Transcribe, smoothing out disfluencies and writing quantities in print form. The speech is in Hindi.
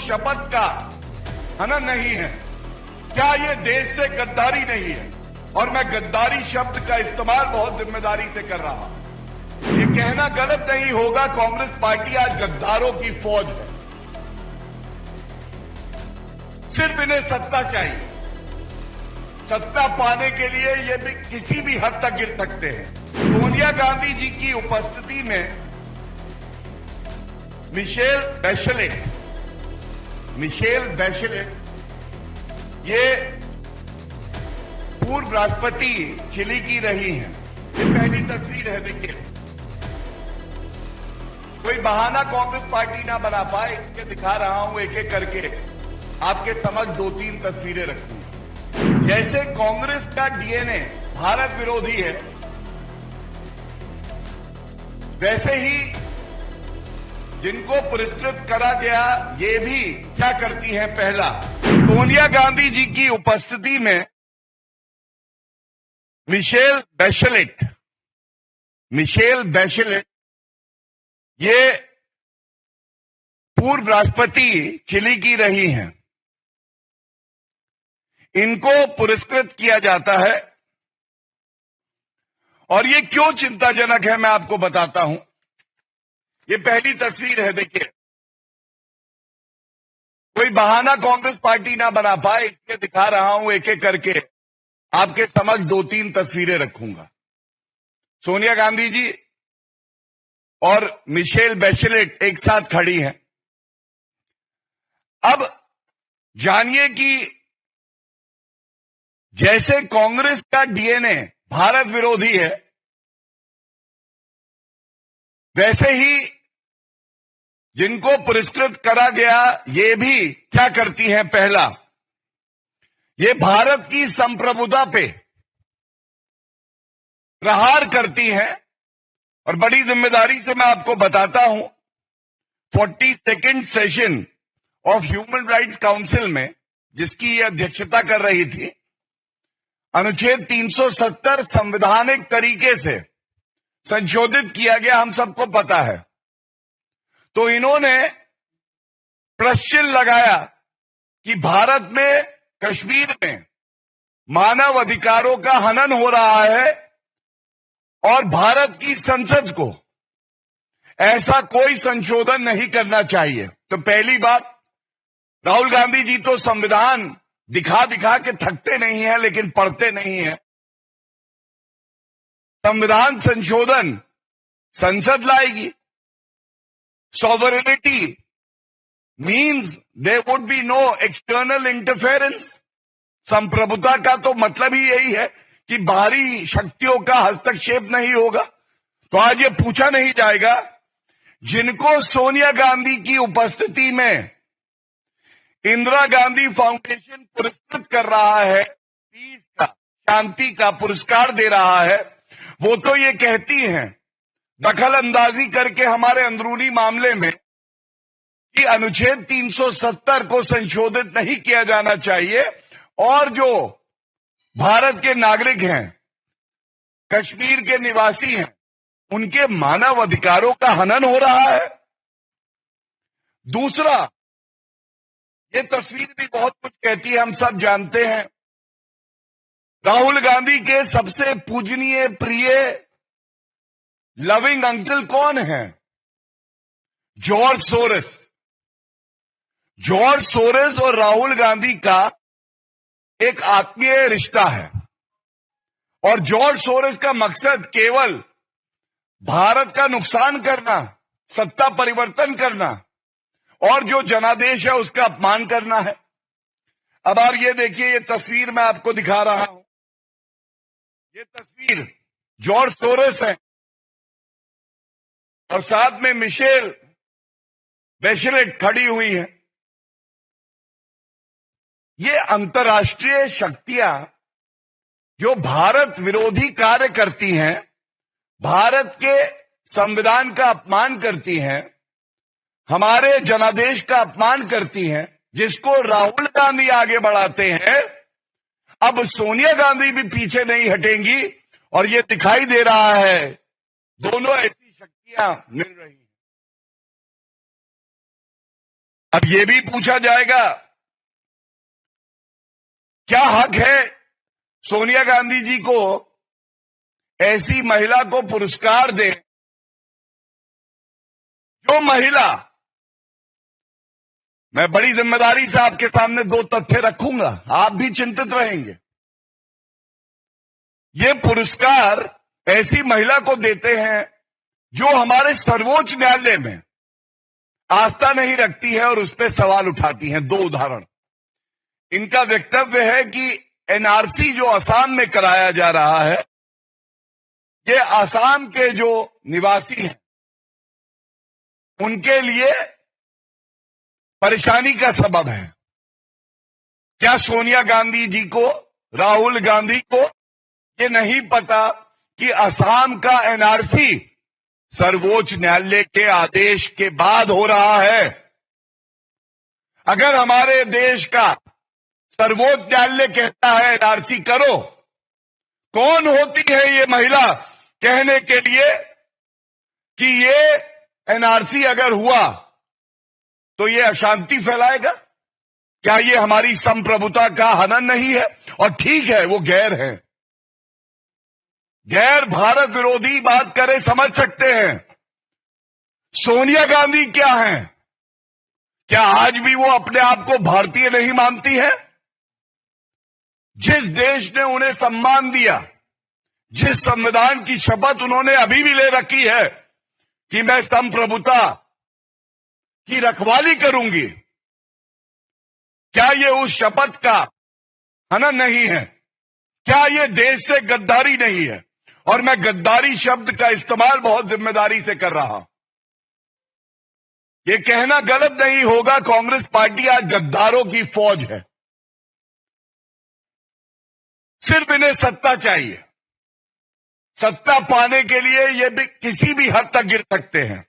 शपथ का हनन नहीं है? क्या ये देश से गद्दारी नहीं है? और मैं गद्दारी शब्द का इस्तेमाल बहुत जिम्मेदारी से कर रहा हूं। ये कहना गलत नहीं होगा, कांग्रेस पार्टी आज गद्दारों की फौज है। सिर्फ इन्हें सत्ता चाहिए। सत्ता पाने के लिए ये भी किसी भी हद तक गिर सकते हैं। सोनिया गांधी जी की उपस्थिति में मिशेल बैचेलेट ये पूर्व राष्ट्रपति चिली की रही हैं। ये पहली तस्वीर है, देखिए। कोई बहाना कांग्रेस पार्टी ना बना पाए, इसके दिखा रहा हूं एक एक करके। आपके समझ 2-3 तस्वीरें रखूंगा। जैसे कांग्रेस का डीएनए भारत विरोधी है, वैसे ही जिनको पुरस्कृत करा गया ये भी क्या करती हैं? पहला, सोनिया गांधी जी की उपस्थिति में मिशेल बैचेलेट ये पूर्व राष्ट्रपति चिली की रही हैं। इनको पुरस्कृत किया जाता है और ये क्यों चिंताजनक है मैं आपको बताता हूं। ये पहली तस्वीर है, देखिए। कोई बहाना कांग्रेस पार्टी ना बना पाए, इसके दिखा रहा हूं एक एक करके। आपके समझ 2-3 तस्वीरें रखूंगा। सोनिया गांधी जी और मिशेल बैचेलेट एक साथ खड़ी हैं। अब जानिए कि जैसे कांग्रेस का डीएनए भारत विरोधी है, वैसे ही जिनको पुरस्कृत करा गया ये भी क्या करती हैं? पहला, ये भारत की संप्रभुता पे प्रहार करती हैं। और बड़ी जिम्मेदारी से मैं आपको बताता हूं, 42nd session of human rights council में, जिसकी ये अध्यक्षता कर रही थी, अनुच्छेद 370 संवैधानिक तरीके से संशोधित किया गया, हम सबको पता है। तो इन्होंने प्रश्न लगाया कि भारत में, कश्मीर में मानव अधिकारों का हनन हो रहा है और भारत की संसद को ऐसा कोई संशोधन नहीं करना चाहिए। तो पहली बात, राहुल गांधी जी तो संविधान दिखा दिखा के थकते नहीं है, लेकिन पढ़ते नहीं है। संविधान संशोधन संसद लाएगी। Sovereignty means there would be no external interference. संप्रभुता का तो मतलब ही यही है कि बाहरी शक्तियों का हस्तक्षेप नहीं होगा। तो आज ये पूछा नहीं जाएगा, जिनको सोनिया गांधी की उपस्थिति में इंदिरा गांधी फाउंडेशन पुरस्कृत कर रहा है, पीस का, शांति का पुरस्कार दे रहा है, वो तो ये कहती हैं दखल अंदाजी करके हमारे अंदरूनी मामले में कि अनुच्छेद 370 को संशोधित नहीं किया जाना चाहिए और जो भारत के नागरिक हैं, कश्मीर के निवासी हैं, उनके मानव अधिकारों का हनन हो रहा है। दूसरा, ये तस्वीर भी बहुत कुछ कहती है, हम सब जानते हैं। राहुल गांधी के सबसे पूजनीय, प्रिय, लविंग अंकल कौन है? जॉर्ज सोरेस और राहुल गांधी का एक आत्मीय रिश्ता है। और जॉर्ज सोरेस का मकसद केवल भारत का नुकसान करना, सत्ता परिवर्तन करना और जो जनादेश है उसका अपमान करना है। अब आप ये देखिए, ये तस्वीर मैं आपको दिखा रहा हूं। ये तस्वीर जॉर्ज सोरेस है और साथ में मिशेल बैचेलेट खड़ी हुई है। ये अंतर्राष्ट्रीय शक्तियां जो भारत विरोधी कार्य करती हैं, भारत के संविधान का अपमान करती हैं, हमारे जनादेश का अपमान करती हैं, जिसको राहुल गांधी आगे बढ़ाते हैं, अब सोनिया गांधी भी पीछे नहीं हटेंगी। और ये दिखाई दे रहा है दोनों ऐसी शक्तियां मिल रही हैं। अब यह भी पूछा जाएगा, क्या हक है सोनिया गांधी जी को ऐसी महिला को पुरस्कार दे जो महिला, मैं बड़ी जिम्मेदारी से आपके सामने दो तथ्य रखूंगा, आप भी चिंतित रहेंगे। ये पुरस्कार ऐसी महिला को देते हैं जो हमारे सर्वोच्च न्यायालय में आस्था नहीं रखती है और उस पर सवाल उठाती हैं। दो उदाहरण, इनका वक्तव्य है कि एनआरसी जो असम में कराया जा रहा है, ये असम के जो निवासी हैं उनके लिए परेशानी का सबब है। क्या सोनिया गांधी जी को, राहुल गांधी को ये नहीं पता कि असम का एनआरसी सर्वोच्च न्यायालय के आदेश के बाद हो रहा है? अगर हमारे देश का सर्वोच्च न्यायालय कहता है एनआरसी करो, कौन होती है ये महिला कहने के लिए कि ये एनआरसी अगर हुआ तो ये अशांति फैलाएगा? क्या ये हमारी संप्रभुता का हनन नहीं है? और ठीक है, वो गैर है, गैर भारत विरोधी बात करे, समझ सकते हैं। सोनिया गांधी क्या है? क्या आज भी वो अपने आप को भारतीय नहीं मानती है? जिस देश ने उन्हें सम्मान दिया, जिस संविधान की शपथ उन्होंने अभी भी ले रखी है कि मैं संप्रभुता की रखवाली करूंगी, क्या ये उस शपथ का हनन नहीं है? क्या ये देश से गद्दारी नहीं है? और मैं गद्दारी शब्द का इस्तेमाल बहुत जिम्मेदारी से कर रहा हूं। ये कहना गलत नहीं होगा, कांग्रेस पार्टी आज गद्दारों की फौज है। सिर्फ इन्हें सत्ता चाहिए, सत्ता पाने के लिए ये भी किसी भी हद तक गिर सकते हैं।